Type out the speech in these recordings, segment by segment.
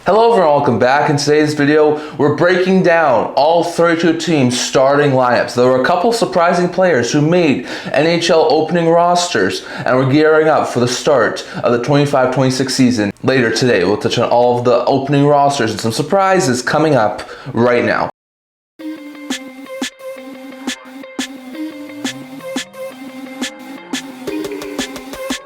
Hello everyone, welcome back. In today's video, we're breaking down all 32 teams' starting lineups. There were a couple surprising players who made NHL opening rosters, and we're gearing up for the start of the 25-26 season. Later today, we'll touch on all of the opening rosters and some surprises coming up right now.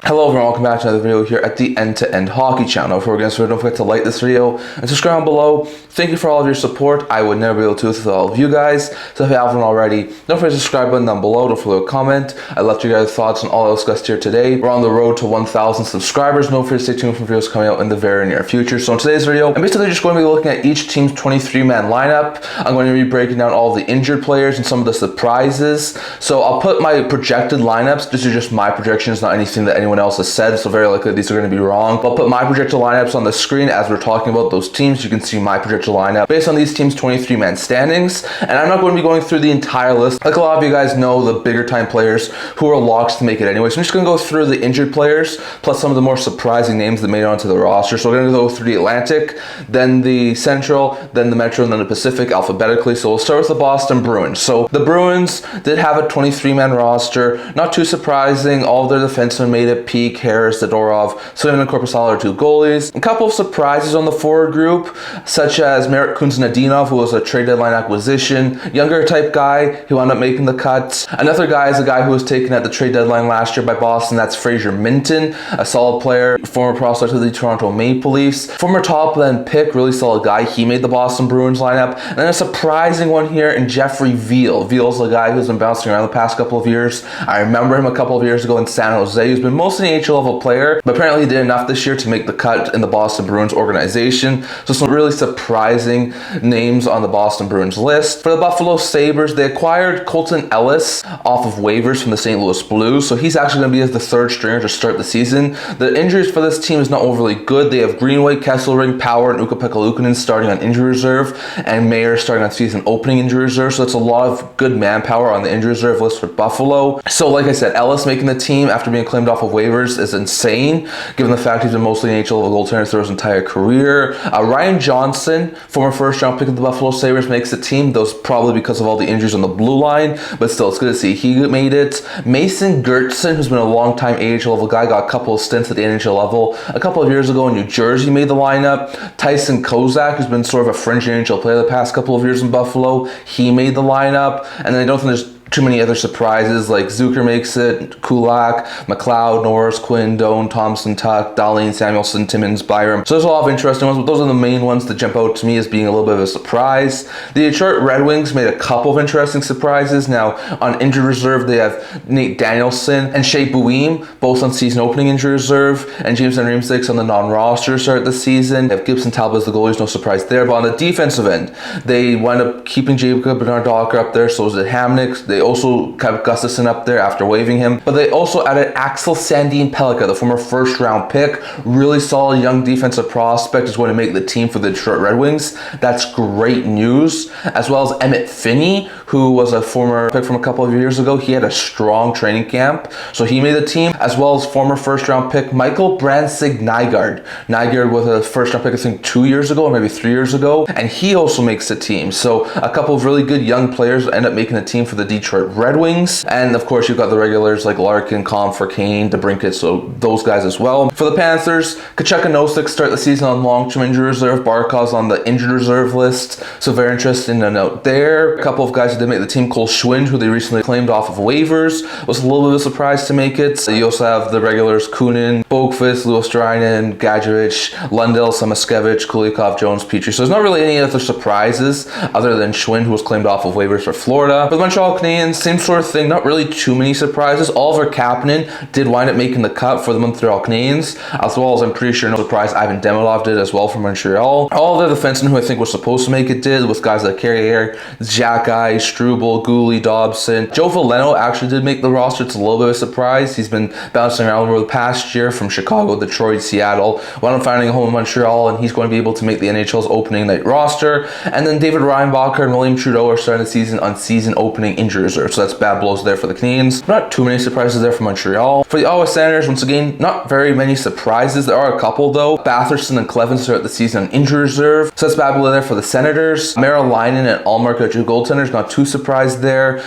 Hello everyone, welcome back to another video here at the End-to-End Hockey channel. Before we get started, don't forget to like this video and subscribe down below. Thank you for all of your support. I would never be able to do this without all of you guys. So if you haven't already, don't forget to subscribe button down below. Don't forget to comment. I left you guys thoughts on all I discussed here today. We're on the road to 1,000 subscribers. Don't forget to stay tuned for videos coming out in the very near future. So in today's video, I'm basically just going to be looking at each team's 23-man lineup. I'm going to be breaking down all the injured players and some of the surprises. So I'll put my projected lineups. This is just my projections, not anything that anyone else has said. So very likely these are going to be wrong. But I'll put my projected lineups on the screen as we're talking about those teams. You can see my projected lineup based on these teams' 23-man standings. And I'm not going to be going through the entire list. Like a lot of you guys know, the bigger time players who are locks to make it anyway. So I'm just going to go through the injured players plus some of the more surprising names that made it onto the roster. So we're going to go through the Atlantic, then the Central, then the Metro, and then the Pacific alphabetically. So we'll start with the Boston Bruins. So the Bruins did have a 23-man roster. Not too surprising. All of their defensemen made it. Peak, Harris, Zadorov, Zayne, and Korpisalo are two goalies. A couple of surprises on the forward group, such as Marc, who was a trade deadline acquisition, younger type guy who wound up making the cut. Another guy is a guy who was taken at the trade deadline last year by Boston. That's Fraser Minton, a solid player, former prospect of the Toronto Maple Leafs. Former top end pick, really solid guy. He made the Boston Bruins lineup. And then a surprising one here in Jeffrey Viel. Viel's a guy who's been bouncing around the past couple of years. I remember him a couple of years ago in San Jose. He's been mostly an AHL level player, but apparently he did enough this year to make the cut in the Boston Bruins organization. So some really surprising names on the Boston Bruins list. For the Buffalo Sabres, they acquired Colton Ellis off of waivers from the St. Louis Blues, so he's actually going to be as the third stringer to start the season. The injuries for this team is not overly good. They have Greenway, Kesselring, Power, and Ukko-Pekka Luukkonen starting on injury reserve, and Mayer starting on season opening injury reserve, so that's a lot of good manpower on the injury reserve list for Buffalo. So like I said, Ellis making the team after being claimed off of waivers is insane, given the fact he's been mostly an NHL level goaltender throughout his entire career. Ryan Johnson, former first-round pick of the Buffalo Sabres, makes the team. Those probably because of all the injuries on the blue line, but still, it's good to see he made it. Mason Gertson, who's been a long-time AHL level guy, got a couple of stints at the NHL level a couple of years ago in New Jersey, made the lineup. Tyson Kozak, who's been sort of a fringe NHL player the past couple of years in Buffalo, he made the lineup. And then I don't think there's too many other surprises, like Zucker makes it, Kulak, McLeod, Norris, Quinn, Doan, Thompson, Tuck, Dahlin, Samuelson, Timmins, Byram. So there's a lot of interesting ones, but those are the main ones that jump out to me as being a little bit of a surprise. The Detroit Red Wings made a couple of interesting surprises. Now, on injured reserve, they have Nate Danielson and Shea Buim, both on season opening injury reserve, and James Van Riemsdyk on the non-roster to start the season. They have Gibson Talbot as the goalies, no surprise there. But on the defensive end, they wind up keeping Jacob Bernard-Docker up there, so is it Hamnick. They also kept Gustafson up there after waiving him, but they also added Axel Sandin Pellikka, the former first-round pick, really solid young defensive prospect, is going to make the team for the Detroit Red Wings. That's great news. As well as Emmett Finney, who was a former pick from a couple of years ago. He had a strong training camp, so he made the team, as well as former first-round pick Michael Brandsig-Nygaard. Nygaard was a first-round pick, I think 2 years ago or maybe 3 years ago, and he also makes the team. So a couple of really good young players end up making the team for the Detroit Red Wings. And of course, you've got the regulars like Larkin, Comfer, Kane, DeBrincat, so those guys as well. For the Panthers, Kachuk and Nosek start the season on long-term injury reserve. Barkov's on the injured reserve list, so very interesting to note there. A couple of guys who did make the team, Cole Schwind, who they recently claimed off of waivers, was a little bit of a surprise to make it. You also have the regulars Kunin, Boakfist, Luostarinen, Gadjevich, Lundell, Samaskevich, Kulikov, Jones, Petrie. So there's not really any other surprises other than Schwind, who was claimed off of waivers for Florida. For the Montreal Canadiens, same sort of thing, not really too many surprises. Oliver Kapanen did wind up making the cut for the Montreal Canadiens, as well as, I'm pretty sure, no surprise, Ivan Demidov did as well for Montreal. All the defensemen who I think was supposed to make it did, with guys like Carrier, Xhekaj, Struble, Gooley, Dobson. Joe Veleno actually did make the roster. It's a little bit of a surprise. He's been bouncing around over the past year from Chicago, Detroit, Seattle. Wound up finding a home in Montreal, and he's going to be able to make the NHL's opening night roster. And then David Reinbacher and William Trudeau are starting the season on season opening injury reserve. So that's bad blows there for the Canadiens. Not too many surprises there for Montreal. For the Ottawa Senators, once again, not very many surprises. There are a couple though. Batherson and Clevin start the season on injury reserve. So that's bad blow there for the Senators. Marilinen and Allmark are two goaltenders. Not too surprised there.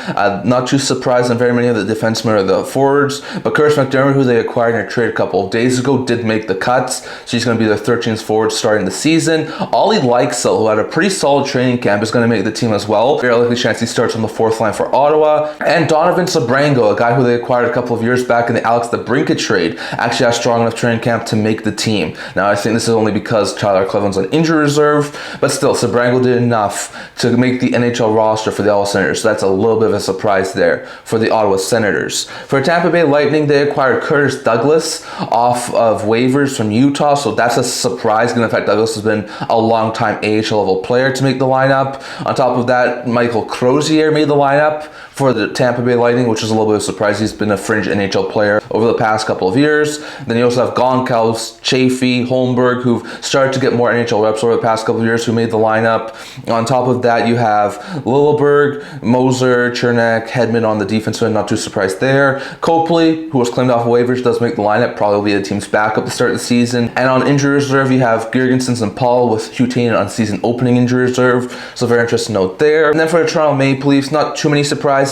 Not too surprised on very many of the defensemen or the forwards. But Curtis McDermott, who they acquired in a trade a couple of days ago, did make the cuts. So he's going to be their 13th forward starting the season. Ollie Lykesell, who had a pretty solid training camp, is going to make the team as well. Very likely chance he starts on the fourth line for Ottawa. And Donavon Sebrango, a guy who they acquired a couple of years back in the Alex DeBrincat trade, actually has strong enough training camp to make the team. Now, I think this is only because Tyler Cleven's on injury reserve, but still, Sebrango did enough to make the NHL roster for the Ottawa Senators. So that's a little bit of a surprise there for the Ottawa Senators. For Tampa Bay Lightning, they acquired Curtis Douglas off of waivers from Utah, so that's a surprise, given the fact Douglas has been a long-time AHL level player to make the lineup. On top of that, Michael Crozier made the lineup for the Tampa Bay Lightning, which is a little bit of a surprise. He's been a fringe NHL player over the past couple of years. Then you also have Gonkaus, Chafee, Holmberg, who've started to get more NHL reps over the past couple of years, who made the lineup. On top of that, you have Lilleberg, Moser, Chernak, Hedman on the defense end. Not too surprised there. Copley, who was claimed off waivers, does make the lineup. Probably be the team's backup to start the season. And on injury reserve, you have Girgensons and Paul with Hugh Tainen on season opening injury reserve. So very interesting note there. And then for the Toronto Maple Leafs, not too many surprises.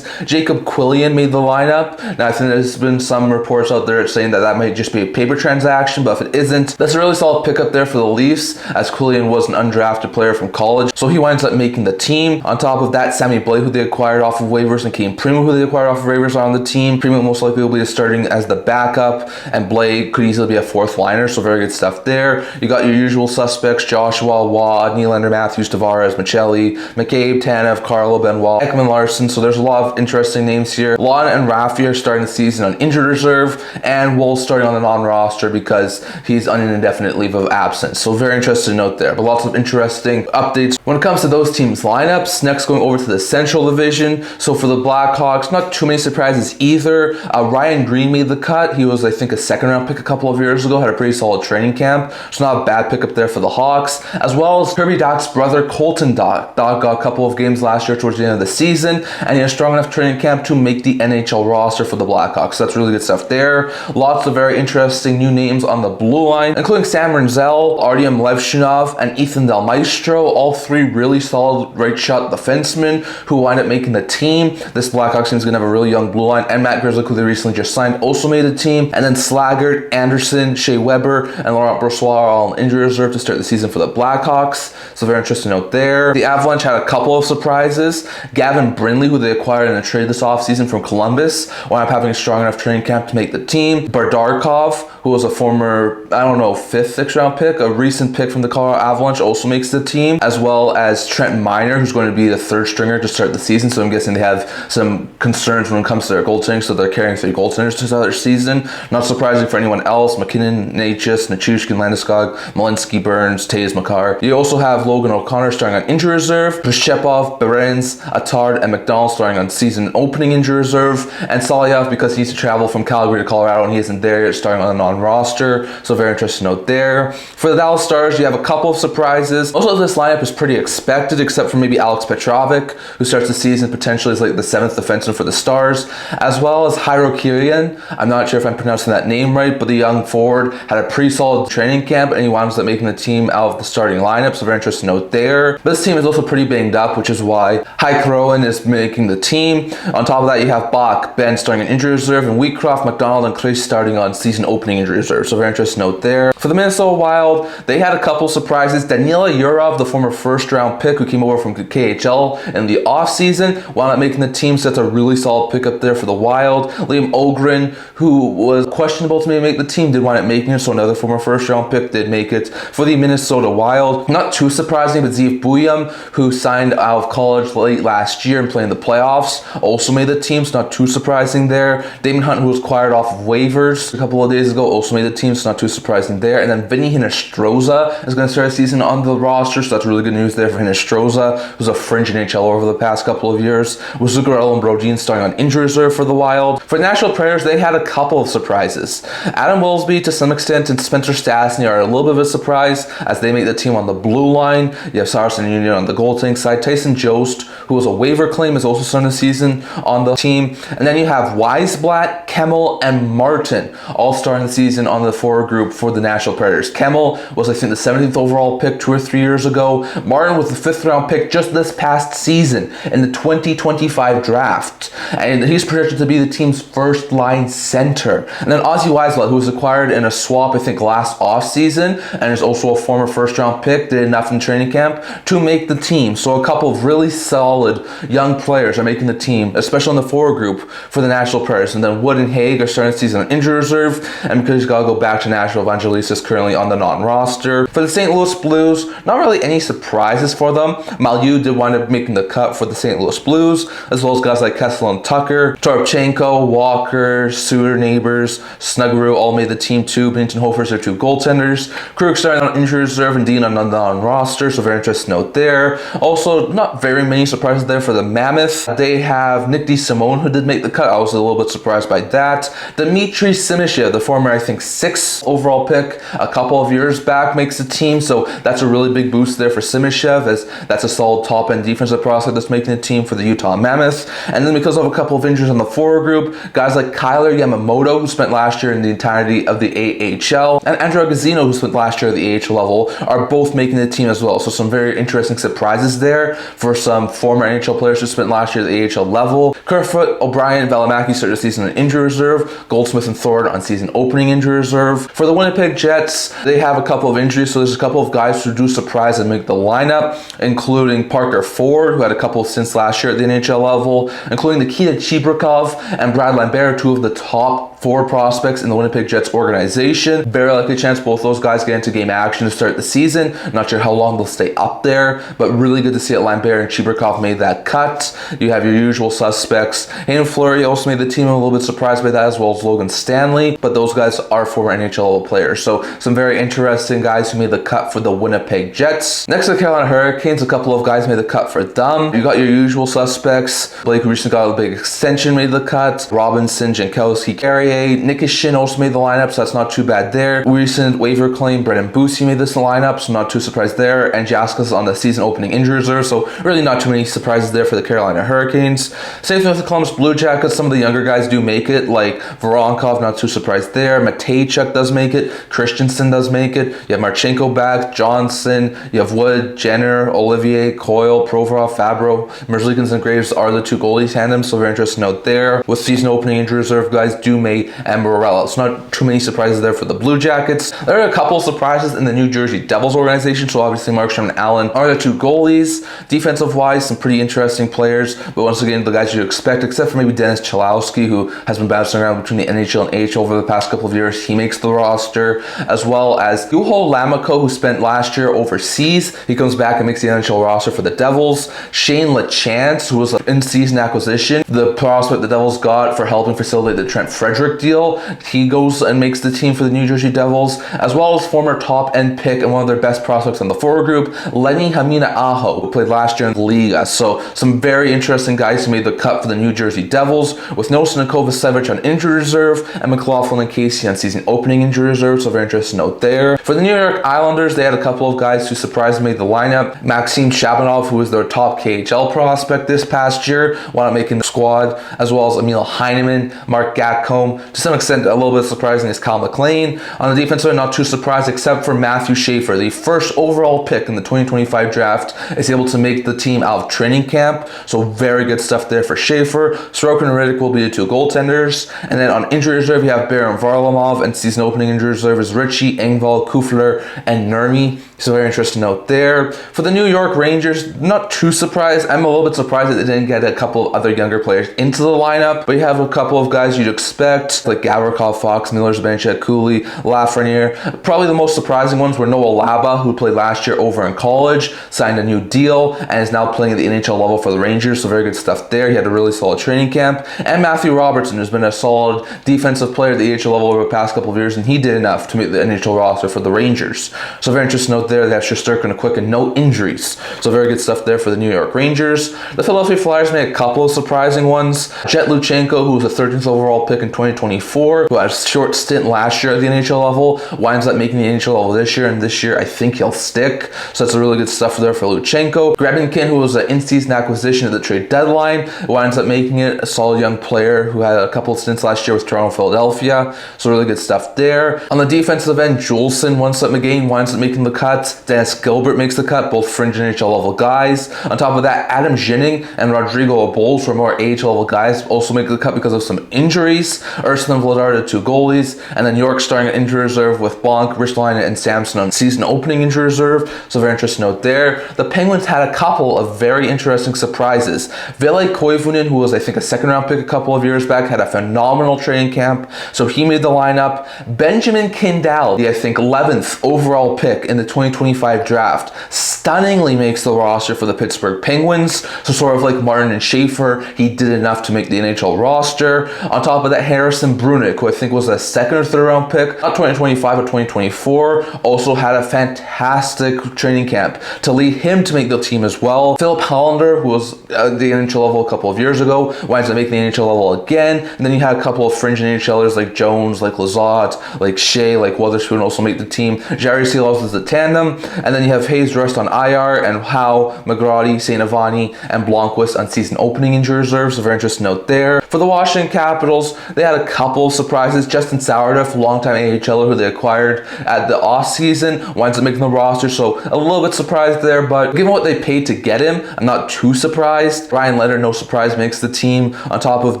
Jacob Quillian made the lineup. Now, I think there's been some reports out there saying that might just be a paper transaction, but if it isn't, that's a really solid pickup there for the Leafs, as Quillian was an undrafted player from college, so he winds up making the team. On top of that, Sammy Blais, who they acquired off of waivers, and Kane Primo, who they acquired off of waivers, are on the team. Primo most likely will be starting as the backup, and Blais could easily be a fourth liner, so very good stuff there. You got your usual suspects: Joshua, Waugh, Nylander, Matthews, Tavares, Michelli, McCabe, Tanev, Carlo, Benoit, Ekman Larson. So there's a lot of interesting names here. Lana and Rafi are starting the season on injured reserve, and Wol's starting on the non-roster because he's on an indefinite leave of absence. So very interesting note there, but lots of interesting updates when it comes to those teams' lineups. Next, going over to the Central Division. So for the Blackhawks, not too many surprises either. Ryan Green made the cut. He was, I think, a second-round pick a couple of years ago, had a pretty solid training camp, so not a bad pickup there for the Hawks, as well as Kirby Dach's brother, Colton Dach. Dach got a couple of games last year towards the end of the season, and he has strong enough training camp to make the NHL roster for the Blackhawks. So that's really good stuff there. Lots of very interesting new names on the blue line, including Sam Renzel, Artyom Levshunov, and Ethan Del Maestro. All three really solid right-shot defensemen who wind up making the team. This Blackhawks team is going to have a really young blue line, and Matt Grzelcyk, who they recently just signed, also made the team. And then Slaggert, Anderson, Shea Weber, and Laurent Brossoit are all on injury reserve to start the season for the Blackhawks. So very interesting note there. The Avalanche had a couple of surprises. Gavin Brindley, who they acquired in a trade this offseason from Columbus, wound up having a strong enough training camp to make the team. Bardarkov, who was a former, I don't know, 5th, 6th round pick, a recent pick from the Colorado Avalanche, also makes the team, as well as Trent Miner, who's going to be the third stringer to start the season. So I'm guessing they have some concerns when it comes to their goaltending, so they're carrying 3 goaltenders to start their season. Not surprising for anyone else. McKinnon, Natchez, Nichushkin, Landeskog, Malinsky, Burns, Taves, Makar. You also have Logan O'Connor starting on injury reserve, Prishepov, Berens, Attard, and McDonald starting on season opening injury reserve, and Salyev, because he needs to travel from Calgary to Colorado and he isn't there yet, starting on a non-roster. So very interesting note there. For the Dallas Stars, you have a couple of surprises. Most of this lineup is pretty expected, except for maybe Alex Petrovic, who starts the season potentially as like the 7th defenseman for the Stars, as well as Jairo Kirian. I'm not sure if I'm pronouncing that name right, but the young forward had a pretty solid training camp, and he winds up making the team out of the starting lineup. So very interesting note there. But this team is also pretty banged up, which is why Heike Rowan is making the team. On top of that, you have Bach, Ben starting on injury reserve, and Wheatcroft, McDonald, and Chris starting on season opening injury reserve. So very interesting note there. For the Minnesota Wild, they had a couple surprises. Danila Yurov, the former first-round pick who came over from KHL in the offseason, wound up making the team, so that's a really solid pickup there for the Wild. Liam Ogren, who was questionable to maybe make the team, did wind up making it, so another former first-round pick did make it for the Minnesota Wild. Not too surprising, but Zeev Buyam, who signed out of college late last year and played in the playoffs, also made the team, so not too surprising there. Damon Hunt, who was acquired off of waivers a couple of days ago, also made the team, so not too surprising there. And then Vinny Hinostroza is going to start the season on the roster, so that's really good news there for Hinostroza, who's a fringe NHL over the past couple of years. With Zuccarello and Brodin starting on injury reserve for the Wild. For the National Predators, they had a couple of surprises. Adam Wilsby, to some extent, and Spencer Stastny are a little bit of a surprise as they make the team on the blue line. You have Saracen Union on the goaltending side. Tyson Jost, who was a waiver claim, is also starting the season on the team. And then you have Weisblatt, Kemmel, and Martin all starting the season on the forward group for the National Predators. Kemmel was, I think, the 17th overall pick 2 or 3 years ago. Martin was the 5th round pick just this past season in the 2025 draft. And he's projected to be the team's first line center. And then Ozzy Weisblatt, who was acquired in a swap, I think, last offseason, and is also a former first round pick, did enough in training camp to make the team. So a couple of really solid young players are making the team, especially in the forward group for the National Predators. And then Wood and Haig are starting the season on injury reserve, and because he's got to go back to Nashville, Evangelis is currently on the non-roster. For the St. Louis Blues, not really any surprises for them. Mailloux did wind up making the cut for the St. Louis Blues, as well as guys like Kessel and Tucker. Toropchenko, Walker, Suter, Neighbors, Snuggerud all made the team too. Bennington Hofer's are 2 goaltenders. Krug starting on injury reserve and Dean on the non-roster, so very interesting note there. Also, not very many surprises there for the Mammoth. They have Nick DeSimone, who did make the cut. I was a little bit surprised by that. Dmitry Simishev, the former, I think, 6th overall pick a couple of years back, makes the team, so that's a really big boost there for Simishev, as that's a solid top-end defensive prospect that's making the team for the Utah Mammoth. And then because of a couple of injuries on the forward group, guys like Kyler Yamamoto, who spent last year in the entirety of the AHL, and Andrew Gazzino, who spent last year at the AHL level, are both making the team as well. So some very interesting surprises there for some former NHL players who spent last year at the AHL level. Kerfoot, O'Brien, and Valimaki started the season on injury reserve. Goldsmith and Thornton on season opening injury reserve. For the Winnipeg Jets, they have a couple of injuries, so there's a couple of guys who do surprise and make the lineup, including Parker Ford, who had a couple of stints last year at the NHL level, including Nikita Chibrikov and Brad Lambert, 2 of the top 4 prospects in the Winnipeg Jets organization. Very likely chance both those guys get into game action to start the season. Not sure how long they'll stay up there, but really good to see that Lambert and Chibrikov made that cut. You have your usual suspects. Hayden Fleury also made the team. I'm a little bit surprised by that, as well as Logan Stanley, but those guys are former NHL players. So some very interesting guys who made the cut for the Winnipeg Jets. Next to the Carolina Hurricanes, a couple of guys made the cut for them. You got your usual suspects. Blake recently got a big extension, made the cut. Robinson, Jankowski, Carrier. Nikishin also made the lineup, so that's not too bad there. Recent waiver claim, Brendan Boosie made this lineup, so not too surprised there. And Jaska's on the season opening injury reserve, so really not too many surprises there for the Carolina Hurricanes. Same thing with the Columbus Blue Jackets. Some of the younger guys do make it, like Voronkov, not too surprised there. Matejchuk does make it. Christensen does make it. You have Marchenko back, Johnson, you have Wood, Jenner, Olivier, Coyle, Provorov, Fabro. Merzlikins and Graves are the 2 goalies tandem, so very interesting note there. With season opening injury reserve guys, Dume and Morello. It's not too many surprises there for the Blue Jackets. There are a couple of surprises in the New Jersey Devils organization, so obviously Markstrom and Allen are the 2 goalies. Defensive wise, some pretty interesting players, but once again, the guys you expect, except for maybe Dennis Chalowski, who has been bouncing around between the NHL and AHL over the past couple of years. He makes the roster, as well as Juho Lammikko, who spent last year overseas. He comes back and makes the NHL roster for the Devils. Shane LaChance, who was an in-season acquisition, the prospect the Devils got for helping facilitate the Trent Frederick deal. He goes and makes the team for the New Jersey Devils, as well as former top-end pick and one of their best prospects on the forward group, Leeni Hameenaho, who played last year in the Liga. So some very interesting guys who made the cut for the New Jersey Devils, with Nosan Kovacevic on injury reserve and McLaughlin and Casey on season opening injury reserve, so very interesting note there. For the New York Islanders, they had a couple of guys who surprised made the lineup. Maxim Shabanov, who was their top KHL prospect this past year, wound up making the squad, as well as Emil Heineman, Mark Gatcomb. To some extent, a little bit surprising is Kyle McLean. On the defense side, not too surprised, except for Matthew Schaefer, the first overall pick in the 2025 draft, is able to make the team out of training camp. So very good stuff there for Schaefer. Sorokin and Riddick will be the 2 goaltenders. And then on injury reserve, you have Baron Varlamov, and season opening injury reserve is Ritchie, Engvall, Kufler, and Nurmi. So very interesting note there. For the New York Rangers, not too surprised. I'm a little bit surprised that they didn't get a couple of other younger players into the lineup, but you have a couple of guys you'd expect, like Gavrikov, Fox, Miller, Zbanchek, Cooley, Lafreniere. Probably the most surprising ones were Noah Laba, who played last year over in college, signed a new deal, and is now playing at the NHL level for the Rangers, so very good stuff there. He had a really solid training camp. And Matthew Robertson, who's been a solid defensive player at the AHL level over over the past couple of years, and he did enough to make the NHL roster for the Rangers. So very interesting note there. They have Shesterkin and Quick and no injuries. So very good stuff there for the New York Rangers. The Philadelphia Flyers made a couple of surprising ones. Jet Luchenko, who was the 13th overall pick in 2024, who had a short stint last year at the NHL level, winds up making the NHL level this year, and this year I think he'll stick. So that's a really good stuff there for Luchenko. Grebinkin, who was an in-season acquisition at the trade deadline, winds up making it. A solid young player who had a couple of stints last year with Toronto and Philadelphia. So really good stuff there. On the defensive end, Juleson winds up making the cut. Dennis Gilbert makes the cut, both fringe NHL level guys. On top of that, Adam Ginning and Rodrigo Abols, were more AHL level guys, also make the cut because of some injuries. Urson and Vladar, the two goalies. And then York starting at injury reserve with Bonk, Ristolainen, and Samson on season opening injury reserve. So very interesting note there. The Penguins had a couple of very interesting surprises. Ville Koivunen, who was I think a second round pick a couple of years back, had a phenomenal training camp. So he made the lineup. Benjamin Kindal, the I think 11th overall pick in the 2025 draft, stunningly makes the roster for the Pittsburgh Penguins. So sort of like Martin and Schaefer, he did enough to make the NHL roster. On top of that, Harrison Brunicke, who I think was a second or third round pick, not 2025 but 2024, also had a fantastic training camp to lead him to make the team as well. Philip Hollander, who was at the NHL level a couple of years ago, winds up making the NHL level again. And then you had a couple of fringe NHLers like Jones, like Lizotte, like Shea, like Weatherspoon also make the team. Jerry Seelows is the tandem. And then you have Hayes Rust on IR, and Howe, McGrady, St. Avani, and Blomqvist on season opening injury reserve. So very interesting note there. For the Washington Capitals, they had a couple of surprises. Justin Sourduff, longtime AHLer who they acquired at the offseason, winds up making the roster. So a little bit surprised there, but given what they paid to get him, I'm not too surprised. Ryan Leonard, no surprise, makes the team. On top of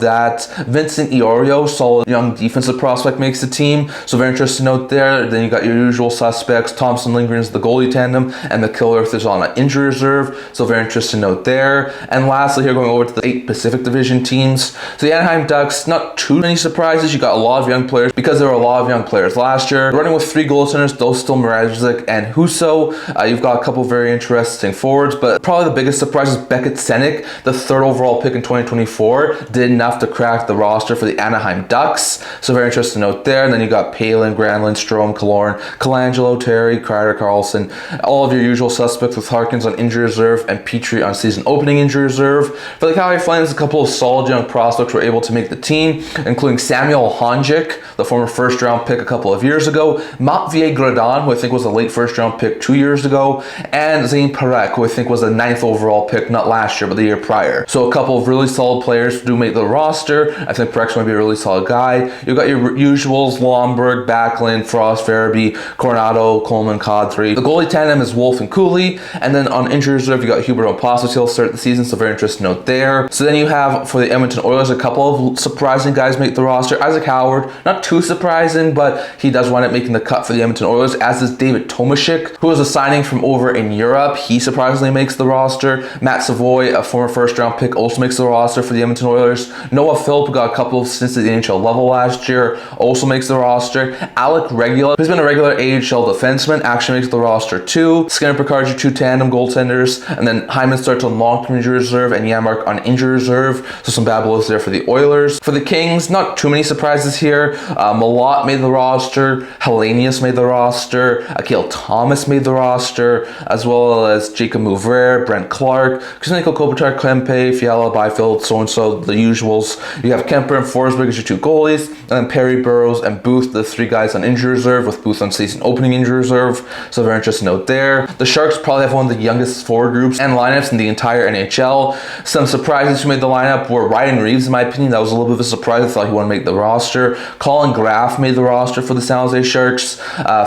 that, Vincent Iorio, solid young defensive prospect, makes the team. So very interesting note there. Then you got your usual suspects. Thompson Lindgren's the goalie tandem, and McKillworth is on an injury reserve. So very interesting note there. And lastly, here going over to the 8 Pacific Division teams. So the Anaheim Ducks, not too many surprises. You got a lot of young players because there were a lot of young players last year. Running with 3 goaltenders, those still Mrazek and Husso. You've got a couple very interesting forwards, but probably the biggest surprise is Beckett Senek, the 3rd overall pick in 2024, did enough to crack the roster for the Anaheim Ducks. So very interesting note there. And then you got Palin, Granlund, Strome, Killorn, Colangelo, Terry, Kreider, Carlson, all of your usual suspects with Harkins on injury reserve and Petrie on season opening injury reserve. For the Calgary Flames, a couple of solid young prospects were able to make the team, including Samuel Honjic, the former first round pick a couple of years ago, Matvei Gradon, who I think was a late first round pick 2 years ago, and Zayne Parekh, who I think was a 9th overall pick, not last year, but the year prior. So a couple of really solid players do make the roster. I think Pareks might be a really solid guy. You've got your usuals, Lomberg, Backlund, Frost, Farabee, Coronado, Coleman, Kadri. The goalie tandem is Wolf and Cooley. And then on injury reserve, you got Hubert Opossum to start the season, so very interesting note there. So then you have, for the Edmonton Oilers, a couple of surprising guys make the roster. Isaac Howard, not too surprising, but he does wind up making the cut for the Edmonton Oilers, as does David Tomashik, who was a signing from over in Europe. He surprisingly makes the roster. Matt Savoy, a former first round pick, also makes the roster for the Edmonton Oilers. Noah Philp, who got a couple of stints at the NHL level last year, also makes the roster. Alec Regula, who's been a regular AHL defenseman, actually makes the roster too. Skinner Picard, your 2 tandem goaltenders, and then Hyman starts on long-term injury reserve and Yamark on injury reserve. So some bad blows there for the Oilers. For the Kings, not too many surprises here. Malott made the roster. Hellenius made the roster. Akil Thomas made the roster, as well as Jacob Mouvre, Brent Clark, Krasniko Kopitar, Klempe, Fiala, Byfield, so-and-so, the usuals. You have Kemper and Forsberg as your 2 goalies, and then Perry, Burrows, and Booth, the 3 guys on injury reserve, with Booth on season opening injury reserve. So very interesting note there. The Sharks probably have one of the youngest forward groups and lineups in the entire NHL. Some surprises who made the lineup were Ryan Reeves, in my opinion. That was a little bit of a surprise. I thought he wouldn't make the roster. Colin Graff made the roster for the San Jose Sharks.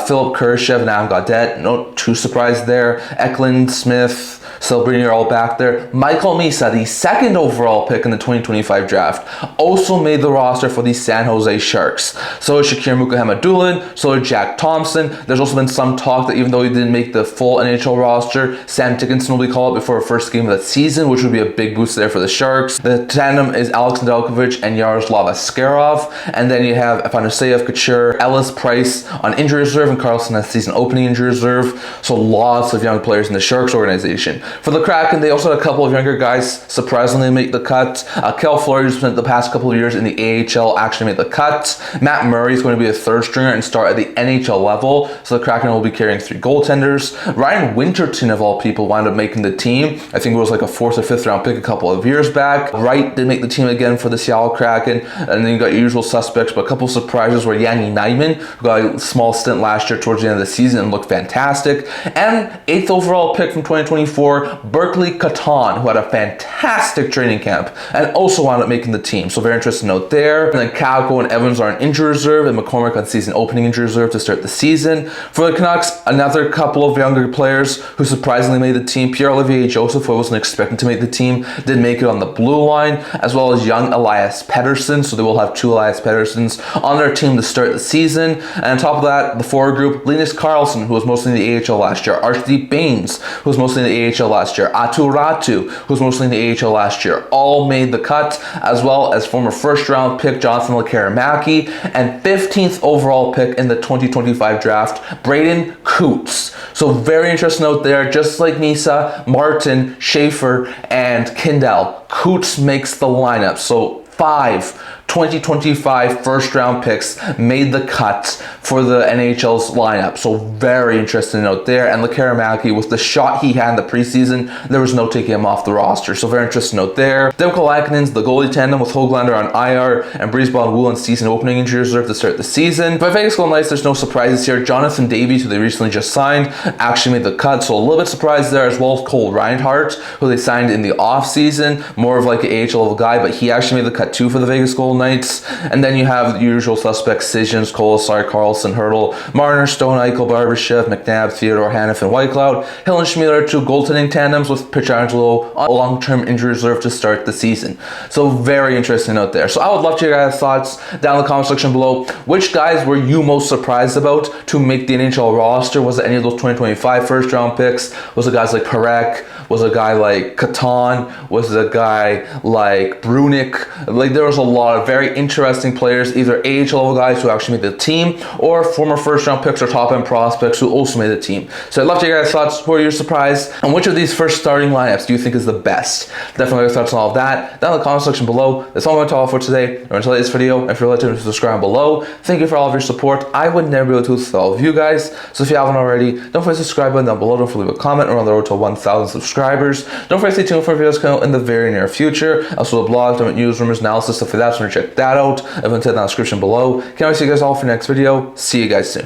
Philip Kurashev and Adam Gaudette, no too surprised there. Eklund, Smith, Celebrini are all back there. Michael Misa, the 2nd overall pick in the 2025 draft, also made the roster for the San Jose Sharks. So is Shakir Mukahamadulin, so is Jack Thompson. There's also been some talk that even though he didn't make the full NHL roster, Sam Dickinson will be called up before the first game of the season, which would be a big boost there for the Sharks. The tandem is Alex Nedeljkovic and Yaroslav Askarov. And then you have Afanaseyev, Couture, Ellis, Price on injury reserve, and Carlson has season opening injury reserve. So lots of young players in the Sharks organization. For the Kraken, they also had a couple of younger guys surprisingly make the cut. Kel Fleury, who's spent the past couple of years in the AHL, actually made the cut. Matt Murray is going to be a third stringer and start at the NHL level, so the Kraken will be carrying 3 goaltenders. Ryan Winterton, of all people, wound up making the team. I think it was like a 4th or 5th round pick a couple of years back. Wright did make the team again for the Seattle Kraken, and then you got your usual suspects, but a couple of surprises were Yanni Naiman, who got a small stint last year towards the end of the season and looked fantastic, and 8th overall pick from 2024, Berkeley Catan, who had a fantastic training camp and also wound up making the team. So very interesting note there. And then Kakko and Evans are on injury reserve, and McCormick on season opening injury reserve to start the season. For the Canucks, another couple of younger players who surprisingly made the team. Pierre-Olivier Joseph, who I wasn't expecting to make the team, did make it on the blue line, as well as young Elias Pettersson. So they will have 2 Elias Petterssons on their team to start the season. And on top of that, the forward group, Linus Karlsson, who was mostly in the AHL last year, Archdeep Baines, who was mostly in the AHL last year, Atu Ratu, who was mostly in the AHL last year, all made the cut, as well as former first round pick Jonathan LeClaire and 15th overall pick in the 2025 draft, Braden Cootes. So very interesting note there. Just like Nisa, Martin, Schaefer, and Kindell, Cootes makes the lineup. So 5 2025 first round picks made the cut for the NHL's lineup. So very interesting note there. And LeClaire, with the shot he had in the preseason, there was no taking him off the roster. So very interesting note there. Demko Lakinen's the goalie tandem with Hoglander on IR and Brisbane Wu on season opening injury reserve to start the season. But Vegas Golden Knights, there's no surprises here. Jonathan Davies, who they recently just signed, actually made the cut. So a little bit surprised there, as well as Cole Reinhardt, who they signed in the offseason. More of like an AHL level guy, but he actually made the cut too for the Vegas Golden Knights. And then you have the usual suspects: Sijens, Kolasar, Carlson, Hurdle, Marner, Stone, Eichel, Barbashev, McNabb, Theodore, Hannif, and Whitecloud. Hill and Schmieder are 2 goaltending tandems with Pietrangelo on long-term injury reserve to start the season. So very interesting out there. So I would love to hear your guys' thoughts down in the comment section below. Which guys were you most surprised about to make the NHL roster? Was it any of those 2025 first round picks? Was it guys like Parekh? Was it a guy like Catan? Was it a guy like Brunicke? Like, there was a lot of very interesting players, either AHL level guys who actually made the team, or former first round picks or top end prospects who also made the team. So I'd love to hear your guys' thoughts. Who are your surprised? And which of these first starting lineups do you think is the best? Definitely your thoughts on all of that down in the comment section below. That's all I'm going to talk for today. Remember to like this video, and if you're related, subscribe below. Thank you for all of your support. I would never be able to do this with all of you guys. So if you haven't already, don't forget to subscribe button down below. Don't forget to leave a comment. We're on the road to 1,000 subscribers. Don't forget to stay tuned for videos coming out in the very near future. Also the blog, different news, rumors, analysis, stuff like that. So check that out. I've been in the description below. Can't wait to see you guys all for the next video. See you guys soon.